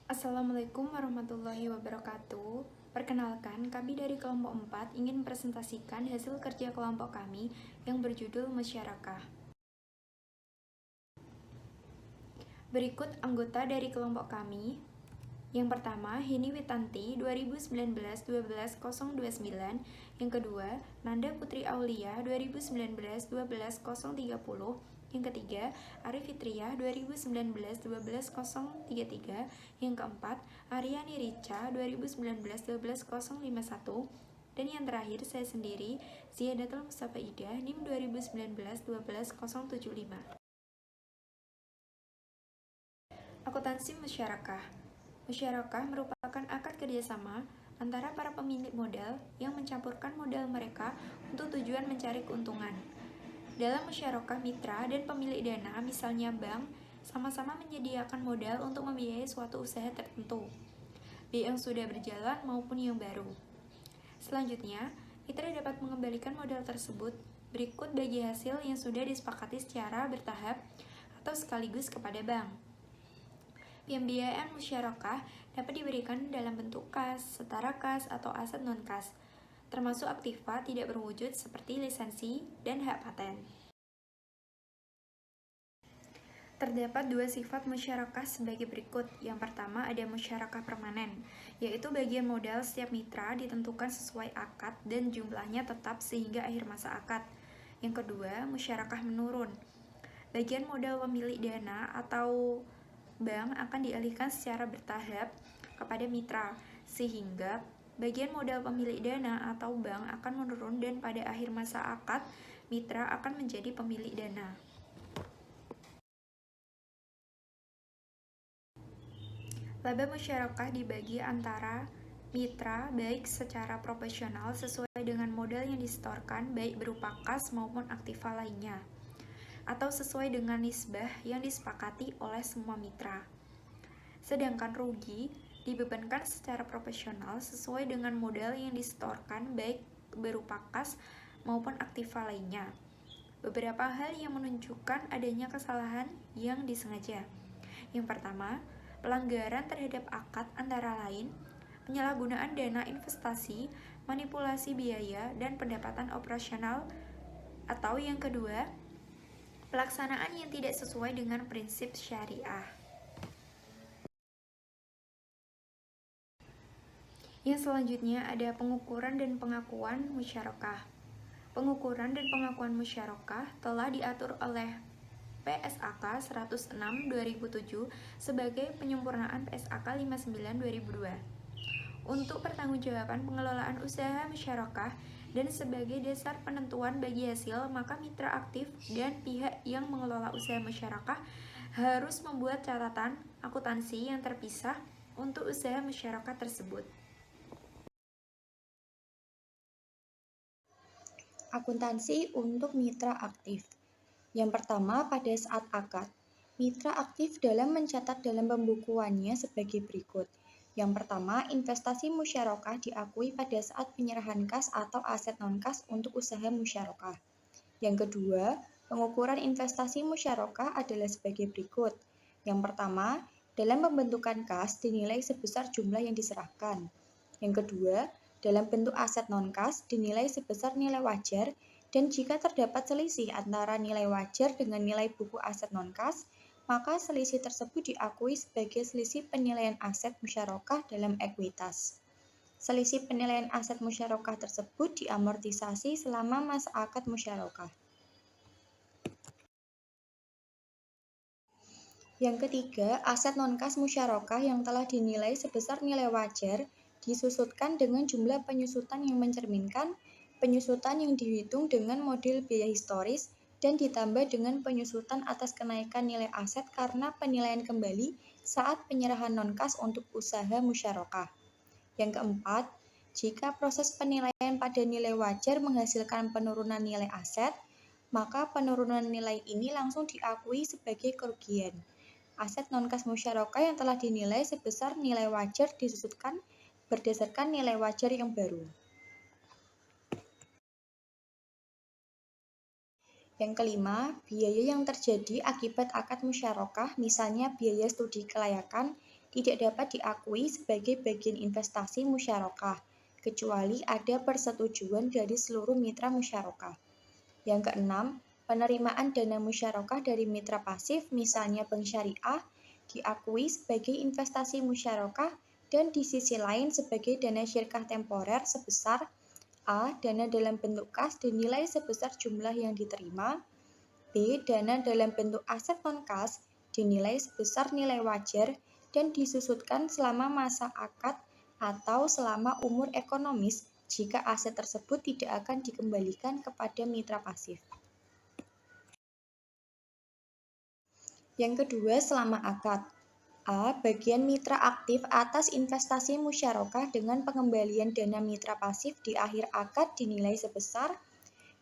Assalamualaikum warahmatullahi wabarakatuh. Perkenalkan, kami dari kelompok 4 ingin mempresentasikan hasil kerja kelompok kami yang berjudul Musyarakah. Berikut anggota dari kelompok kami. Yang pertama, Hini Witanti 2019-12-029. Yang kedua, Nanda Putri Aulia 2019-12-030. Yang ketiga, Arif Fitriah 2019-12-033. Yang keempat, Aryani Rica 2019-12-051. Dan yang terakhir, saya sendiri, Ziyadatul Mustafa Ida, NIM 2019-12-075. Akuntansi Musyarakah. Musyarakah merupakan akad kerjasama antara para pemilik modal yang mencampurkan modal mereka untuk tujuan mencari keuntungan. Dalam musyarakah mitra dan pemilik dana, misalnya bank, sama-sama menyediakan modal untuk membiayai suatu usaha tertentu, baik yang sudah berjalan maupun yang baru. Selanjutnya, mitra dapat mengembalikan modal tersebut berikut bagi hasil yang sudah disepakati secara bertahap atau sekaligus kepada bank. Pembiayaan musyarakah dapat diberikan dalam bentuk kas, setara kas, atau aset non-kas, termasuk aktiva tidak berwujud seperti lisensi dan hak paten. Terdapat dua sifat musyarakah sebagai berikut. Yang pertama ada musyarakah permanen, yaitu bagian modal setiap mitra ditentukan sesuai akad dan jumlahnya tetap sehingga akhir masa akad. Yang kedua, musyarakah menurun. Bagian modal pemilik dana atau bank akan dialihkan secara bertahap kepada mitra, sehingga bagian modal pemilik dana atau bank akan menurun dan pada akhir masa akad, mitra akan menjadi pemilik dana. Laba musyarakah dibagi antara mitra baik secara proporsional sesuai dengan modal yang disetorkan baik berupa kas maupun aktiva lainnya, atau sesuai dengan nisbah yang disepakati oleh semua mitra. Sedangkan rugi dibebankan secara proporsional sesuai dengan modal yang disetorkan baik berupa kas maupun aktiva lainnya. Beberapa hal yang menunjukkan adanya kesalahan yang disengaja. Yang pertama, pelanggaran terhadap akad antara lain penyalahgunaan dana investasi, manipulasi biaya, dan pendapatan operasional. Atau yang kedua, pelaksanaan yang tidak sesuai dengan prinsip syariah. Yang selanjutnya ada pengukuran dan pengakuan musyarakah. Pengukuran dan pengakuan musyarakah telah diatur oleh PSAK 106/2007 sebagai penyempurnaan PSAK 59/2002 untuk pertanggungjawaban pengelolaan usaha musyarakah dan sebagai dasar penentuan bagi hasil, maka mitra aktif dan pihak yang mengelola usaha musyarakah harus membuat catatan akuntansi yang terpisah untuk usaha musyarakah tersebut. Akuntansi untuk mitra aktif. Yang pertama, pada saat akad, mitra aktif dalam mencatat dalam pembukuannya sebagai berikut. Yang pertama, investasi musyarakah diakui pada saat penyerahan kas atau aset non-kas untuk usaha musyarakah. Yang kedua, pengukuran investasi musyarakah adalah sebagai berikut. Yang pertama, dalam pembentukan kas dinilai sebesar jumlah yang diserahkan. Yang kedua, dalam bentuk aset non-kas dinilai sebesar nilai wajar dan jika terdapat selisih antara nilai wajar dengan nilai buku aset non-kas, maka selisih tersebut diakui sebagai selisih penilaian aset musyarakah dalam ekuitas. Selisih penilaian aset musyarakah tersebut diamortisasi selama masa akad musyarakah. Yang ketiga, aset non-kas musyarakah yang telah dinilai sebesar nilai wajar disusutkan dengan jumlah penyusutan yang mencerminkan penyusutan yang dihitung dengan model biaya historis dan ditambah dengan penyusutan atas kenaikan nilai aset karena penilaian kembali saat penyerahan non-kas untuk usaha musyarakah. Yang keempat, jika proses penilaian pada nilai wajar menghasilkan penurunan nilai aset, maka penurunan nilai ini langsung diakui sebagai kerugian. Aset non-kas musyarakah yang telah dinilai sebesar nilai wajar disusutkan berdasarkan nilai wajar yang baru. Yang kelima, biaya yang terjadi akibat akad musyarakah, misalnya biaya studi kelayakan, tidak dapat diakui sebagai bagian investasi musyarakah, kecuali ada persetujuan dari seluruh mitra musyarakah. Yang keenam, penerimaan dana musyarakah dari mitra pasif, misalnya bank syariah, diakui sebagai investasi musyarakah dan di sisi lain sebagai dana syirkah temporer sebesar A. Dana dalam bentuk kas dinilai sebesar jumlah yang diterima. B. Dana dalam bentuk aset non-kas dinilai sebesar nilai wajar dan disusutkan selama masa akad atau selama umur ekonomis jika aset tersebut tidak akan dikembalikan kepada mitra pasif. Yang kedua, selama akad. A. Bagian mitra aktif atas investasi musyarakah dengan pengembalian dana mitra pasif di akhir akad dinilai sebesar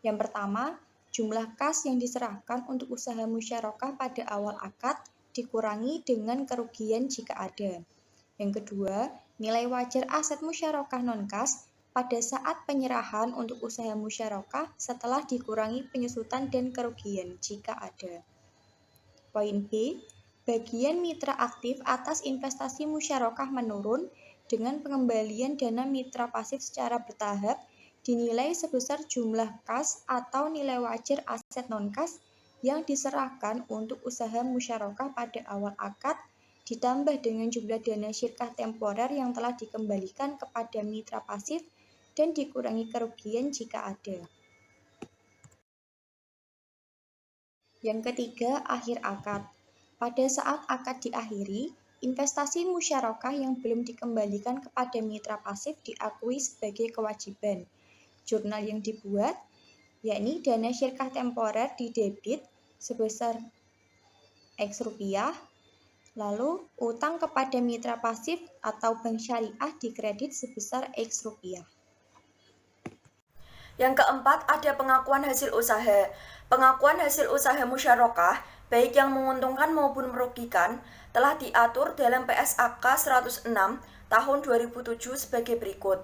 yang pertama, jumlah kas yang diserahkan untuk usaha musyarakah pada awal akad dikurangi dengan kerugian jika ada. Yang kedua, nilai wajar aset musyarakah non-kas pada saat penyerahan untuk usaha musyarakah setelah dikurangi penyusutan dan kerugian jika ada. Poin B, bagian mitra aktif atas investasi musyarakah menurun dengan pengembalian dana mitra pasif secara bertahap dinilai sebesar jumlah kas atau nilai wajar aset non-kas yang diserahkan untuk usaha musyarakah pada awal akad ditambah dengan jumlah dana syirkah temporer yang telah dikembalikan kepada mitra pasif dan dikurangi kerugian jika ada. Yang ketiga, akhir akad. Pada saat akad diakhiri, investasi musyarakah yang belum dikembalikan kepada mitra pasif diakui sebagai kewajiban. Jurnal yang dibuat, yakni dana syirkah temporer didebit sebesar X rupiah, lalu utang kepada mitra pasif atau bank syariah dikredit sebesar X rupiah. Yang keempat, ada pengakuan hasil usaha. Pengakuan hasil usaha musyarakah, baik yang menguntungkan maupun merugikan, telah diatur dalam PSAK 106 tahun 2007 sebagai berikut.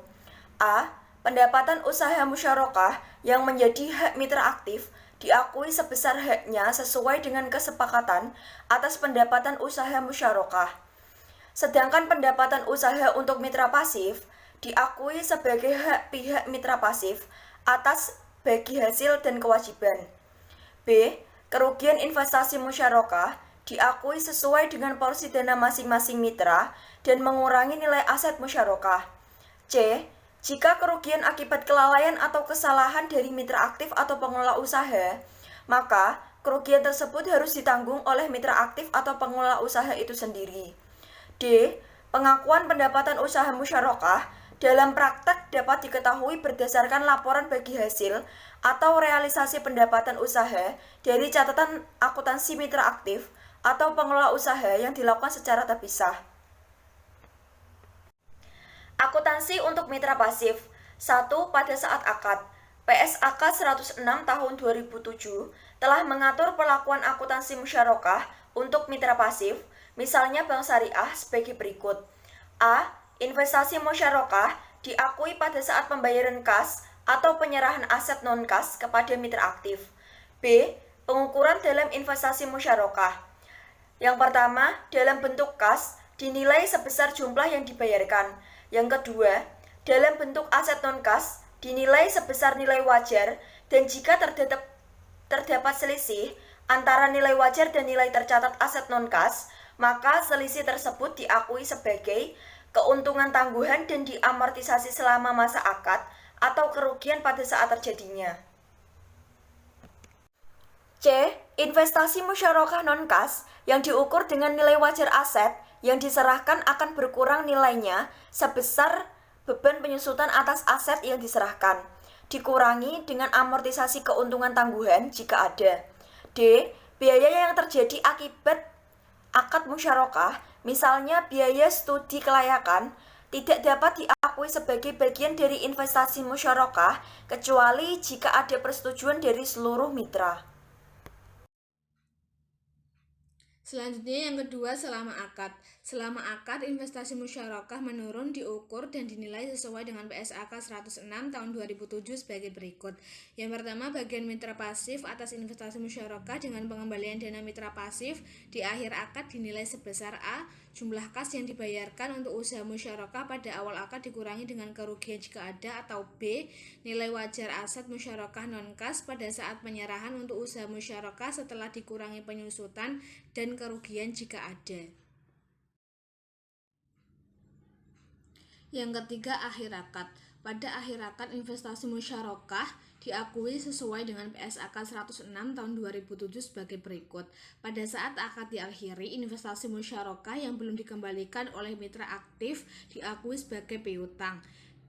A. Pendapatan usaha musyarakah yang menjadi hak mitra aktif diakui sebesar haknya sesuai dengan kesepakatan atas pendapatan usaha musyarakah. Sedangkan pendapatan usaha untuk mitra pasif diakui sebagai hak pihak mitra pasif atas bagi hasil dan kewajiban. B. Kerugian investasi musyarakah diakui sesuai dengan porsi dana masing-masing mitra dan mengurangi nilai aset musyarakah. C. Jika kerugian akibat kelalaian atau kesalahan dari mitra aktif atau pengelola usaha, maka kerugian tersebut harus ditanggung oleh mitra aktif atau pengelola usaha itu sendiri. D. Pengakuan pendapatan usaha musyarakah dalam praktek dapat diketahui berdasarkan laporan bagi hasil atau realisasi pendapatan usaha dari catatan akuntansi mitra aktif atau pengelola usaha yang dilakukan secara terpisah. Akuntansi untuk mitra pasif. 1. Pada saat akad. PSAK 106 tahun 2007 telah mengatur perlakuan akuntansi musyarakah untuk mitra pasif, misalnya bank syariah sebagai berikut. A. Investasi musyarakah diakui pada saat pembayaran kas atau penyerahan aset non-kas kepada mitra aktif. B. Pengukuran dalam investasi musyarakah. Yang pertama, dalam bentuk kas dinilai sebesar jumlah yang dibayarkan. Yang kedua, dalam bentuk aset non-kas dinilai sebesar nilai wajar dan jika terdapat selisih antara nilai wajar dan nilai tercatat aset non-kas, maka selisih tersebut diakui sebagai keuntungan tangguhan dan diamortisasi selama masa akad atau kerugian pada saat terjadinya. C. Investasi musyarakah non-kas yang diukur dengan nilai wajar aset yang diserahkan akan berkurang nilainya sebesar beban penyusutan atas aset yang diserahkan, dikurangi dengan amortisasi keuntungan tangguhan jika ada. D. Biaya yang terjadi akibat akad musyarakah, misalnya biaya studi kelayakan, tidak dapat diakui sebagai bagian dari investasi musyarakah kecuali jika ada persetujuan dari seluruh mitra. Selanjutnya yang kedua, selama akad. Selama akad, investasi musyarakah menurun, diukur, dan dinilai sesuai dengan PSAK 106 tahun 2007 sebagai berikut. Yang pertama, bagian mitra pasif atas investasi musyarakah dengan pengembalian dana mitra pasif di akhir akad dinilai sebesar A. Jumlah kas yang dibayarkan untuk usaha musyarakah pada awal akad dikurangi dengan kerugian jika ada, atau B. Nilai wajar aset musyarakah non-kas pada saat penyerahan untuk usaha musyarakah setelah dikurangi penyusutan dan kerugian jika ada. Yang ketiga, akhir akad. Pada akhir akad investasi musyarakah diakui sesuai dengan PSAK 106 tahun 2007 sebagai berikut. Pada saat akad diakhiri, investasi musyarakah yang belum dikembalikan oleh mitra aktif diakui sebagai piutang.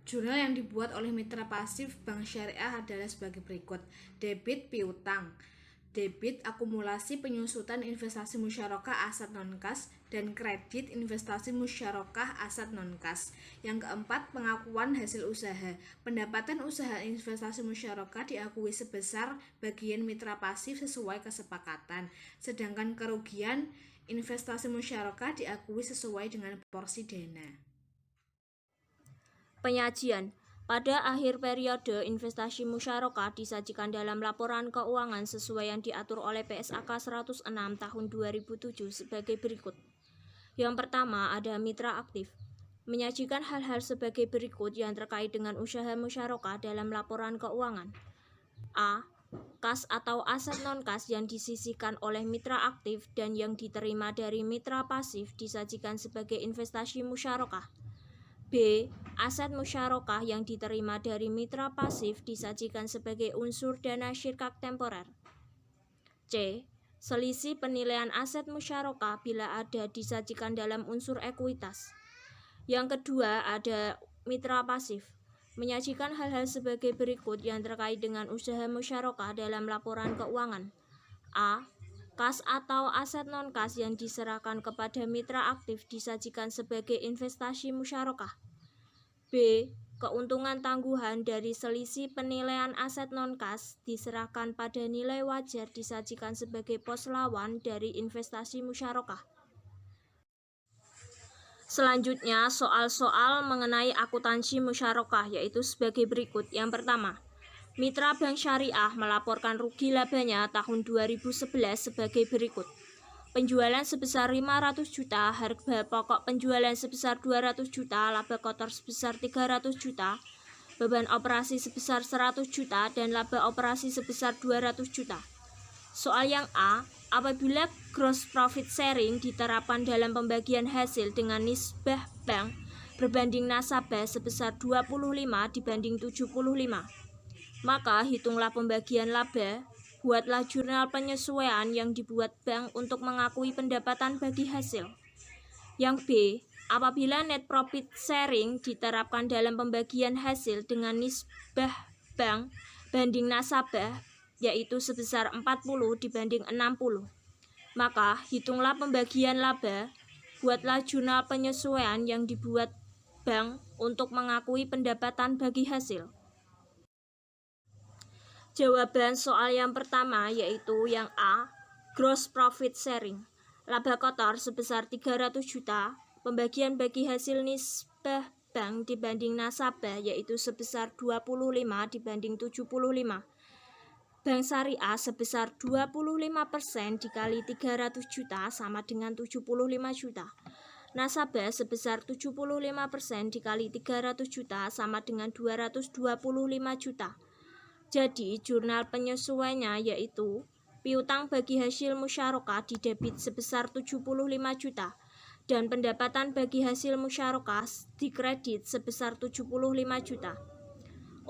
Jurnal yang dibuat oleh mitra pasif bank syariah adalah sebagai berikut. Debit piutang. Debit akumulasi penyusutan investasi musyarakah aset non-kas, dan kredit investasi musyarakah aset non-kas. Yang keempat, pengakuan hasil usaha. Pendapatan usaha investasi musyarakah diakui sebesar bagian mitra pasif sesuai kesepakatan, sedangkan kerugian investasi musyarakah diakui sesuai dengan porsi dana. Penyajian. Pada akhir periode, investasi musyarakah disajikan dalam laporan keuangan sesuai yang diatur oleh PSAK 106 tahun 2007 sebagai berikut. Yang pertama, ada mitra aktif. Menyajikan hal-hal sebagai berikut yang terkait dengan usaha musyarakah dalam laporan keuangan. A. Kas atau aset non-kas yang disisihkan oleh mitra aktif dan yang diterima dari mitra pasif disajikan sebagai investasi musyarakah. B. Aset musyarakah yang diterima dari mitra pasif disajikan sebagai unsur dana syirkah temporer. C. Selisih penilaian aset musyarakah bila ada disajikan dalam unsur ekuitas. Yang kedua, ada mitra pasif. Menyajikan hal-hal sebagai berikut yang terkait dengan usaha musyarakah dalam laporan keuangan. A. Kas atau aset non-kas yang diserahkan kepada mitra aktif disajikan sebagai investasi musyarakah. B. Keuntungan tangguhan dari selisih penilaian aset non-kas diserahkan pada nilai wajar disajikan sebagai pos lawan dari investasi musyarakah. Selanjutnya, soal-soal mengenai akuntansi musyarakah yaitu sebagai berikut. Yang pertama, mitra bank syariah melaporkan rugi labanya tahun 2011 sebagai berikut. Penjualan sebesar 500 juta, harga pokok penjualan sebesar 200 juta, laba kotor sebesar 300 juta, beban operasi sebesar 100 juta, dan laba operasi sebesar 200 juta. Soal yang A, apabila gross profit sharing diterapkan dalam pembagian hasil dengan nisbah bank berbanding nasabah sebesar 25 dibanding 75, maka hitunglah pembagian laba. Buatlah jurnal penyesuaian yang dibuat bank untuk mengakui pendapatan bagi hasil. Yang B, apabila net profit sharing diterapkan dalam pembagian hasil dengan nisbah bank banding nasabah, yaitu sebesar 40 dibanding 60, maka hitunglah pembagian laba. Buatlah jurnal penyesuaian yang dibuat bank untuk mengakui pendapatan bagi hasil. Jawaban soal yang pertama yaitu yang A, gross profit sharing. Laba kotor sebesar 300 juta, pembagian bagi hasil nisbah bank dibanding nasabah yaitu sebesar 25 dibanding 75. Bank syariah sebesar 25% dikali 300 juta sama dengan 75 juta. Nasabah sebesar 75% dikali 300 juta sama dengan 225 juta. Jadi, jurnal penyesuaiannya yaitu piutang bagi hasil musyarakah didebit sebesar 75 juta dan pendapatan bagi hasil musyarakah dikredit sebesar 75 juta.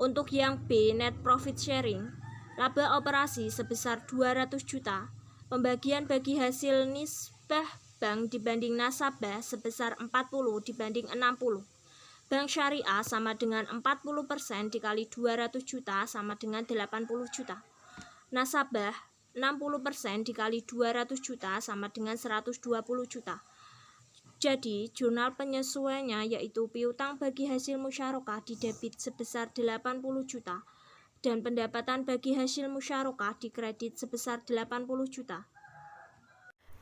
Untuk yang B, net profit sharing, laba operasi sebesar 200 juta, pembagian bagi hasil nisbah bank dibanding nasabah sebesar 40 dibanding 60. Bank syariah sama dengan 40% dikali 200 juta sama dengan 80 juta. Nasabah 60% dikali 200 juta sama dengan 120 juta. Jadi, jurnal penyesuaiannya yaitu piutang bagi hasil musyarakah didebit sebesar 80 juta dan pendapatan bagi hasil musyarakah dikredit sebesar 80 juta.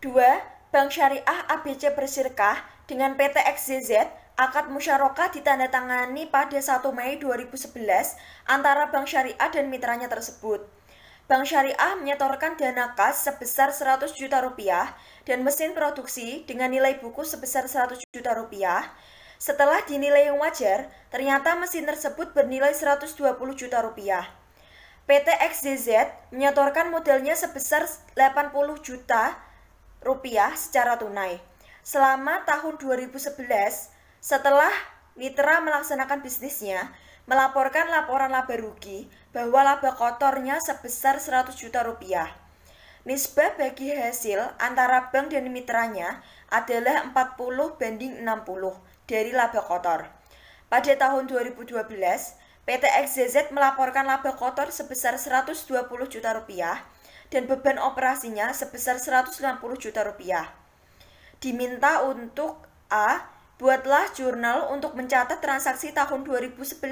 2. Bank Syariah ABC Bersirkah dengan PT XZZ akad musyarakah ditandatangani pada 1 Mei 2011 antara Bank Syariah dan mitranya tersebut. Bank Syariah menyetorkan dana kas sebesar 100 juta rupiah dan mesin produksi dengan nilai buku sebesar 100 juta rupiah. Setelah dinilai yang wajar, ternyata mesin tersebut bernilai 120 juta rupiah. PT XZZ menyetorkan modalnya sebesar 80 juta rupiah secara tunai. Selama tahun 2011, setelah mitra melaksanakan bisnisnya, melaporkan laporan laba rugi bahwa laba kotornya sebesar 100 juta rupiah. Nisbah bagi hasil antara bank dan mitranya adalah 40/60 dari laba kotor. Pada tahun 2012, PT XZZ melaporkan laba kotor sebesar 120 juta rupiah dan beban operasinya sebesar 160 juta rupiah. Diminta untuk A. Buatlah jurnal untuk mencatat transaksi tahun 2011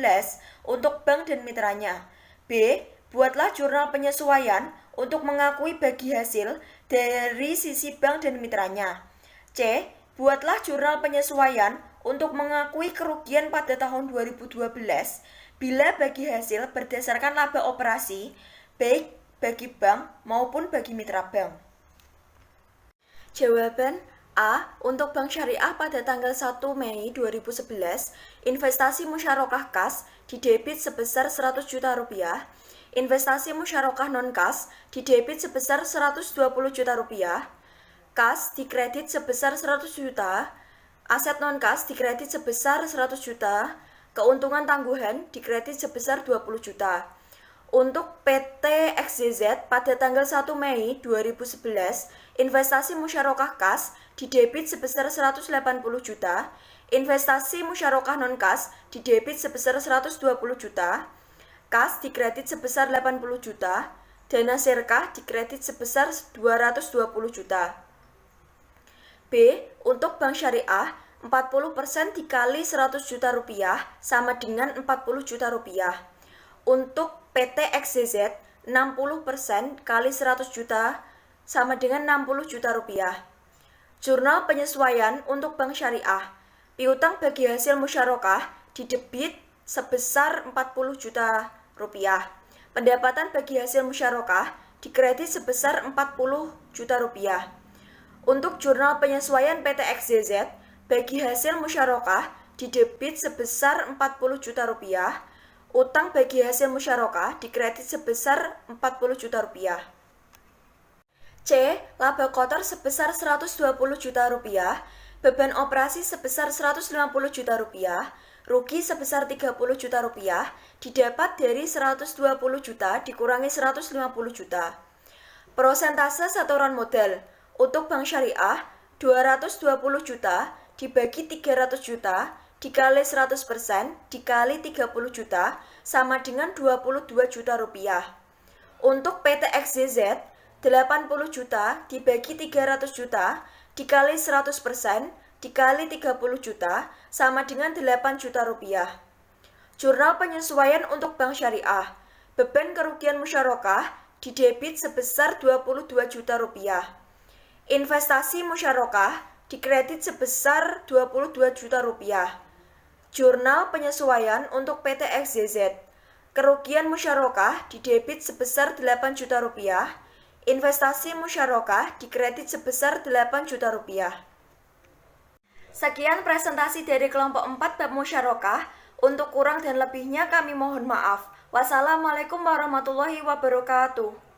untuk bank dan mitranya. B. Buatlah jurnal penyesuaian untuk mengakui bagi hasil dari sisi bank dan mitranya. C. Buatlah jurnal penyesuaian untuk mengakui kerugian pada tahun 2012 bila bagi hasil berdasarkan laba operasi, baik bagi bank maupun bagi mitra bank. Jawaban A. Untuk Bank Syariah pada tanggal 1 Mei 2011, investasi musyarakah kas didebit sebesar 100 juta rupiah, investasi musyarakah non-kas didebit sebesar 120 juta rupiah, kas dikredit sebesar 100 juta, aset non-kas dikredit sebesar 100 juta, keuntungan tangguhan dikredit sebesar 20 juta. Untuk PT XZZ pada tanggal 1 Mei 2011, investasi musyarakah kas didebit sebesar 180 juta, investasi musyarakah non-kas didebit sebesar 120 juta, kas dikredit sebesar 80 juta, dana serkah dikredit sebesar 220 juta. B. Untuk Bank Syariah, 40% dikali 100 juta rupiah sama dengan 40 juta rupiah. Untuk PT XZZ, 60% kali 100 juta sama dengan 60 juta rupiah. Jurnal penyesuaian untuk Bank Syariah, piutang bagi hasil musyarakah didebit sebesar 40 juta rupiah. Pendapatan bagi hasil musyarakah dikredit sebesar 40 juta rupiah. Untuk jurnal penyesuaian PT XZZ, bagi hasil musyarakah didebit sebesar 40 juta rupiah, utang bagi hasil musyarakah dikredit sebesar 40 juta rupiah. C. Laba kotor sebesar 120 juta rupiah, beban operasi sebesar 150 juta rupiah, rugi sebesar 30 juta rupiah, didapat dari 120 juta dikurangi 150 juta. Persentase setoran modal untuk Bank Syariah 220 juta dibagi 300 juta dikali 100% dikali 30 juta sama dengan 22 juta rupiah. Untuk PT XZZ, 80 juta dibagi 300 juta dikali 100% dikali 30 juta sama dengan 8 juta rupiah. Jurnal penyesuaian untuk Bank Syariah, beban kerugian musyarakah didebit sebesar 22 juta rupiah. Investasi musyarakah dikredit sebesar 22 juta rupiah. Jurnal penyesuaian untuk PT XZZ, kerugian musyarakah didebit sebesar 8 juta rupiah, investasi musyarakah dikredit sebesar 8 juta rupiah. Sekian presentasi dari kelompok 4 bab musyarakah. Untuk kurang dan lebihnya kami mohon maaf. Wassalamualaikum warahmatullahi wabarakatuh.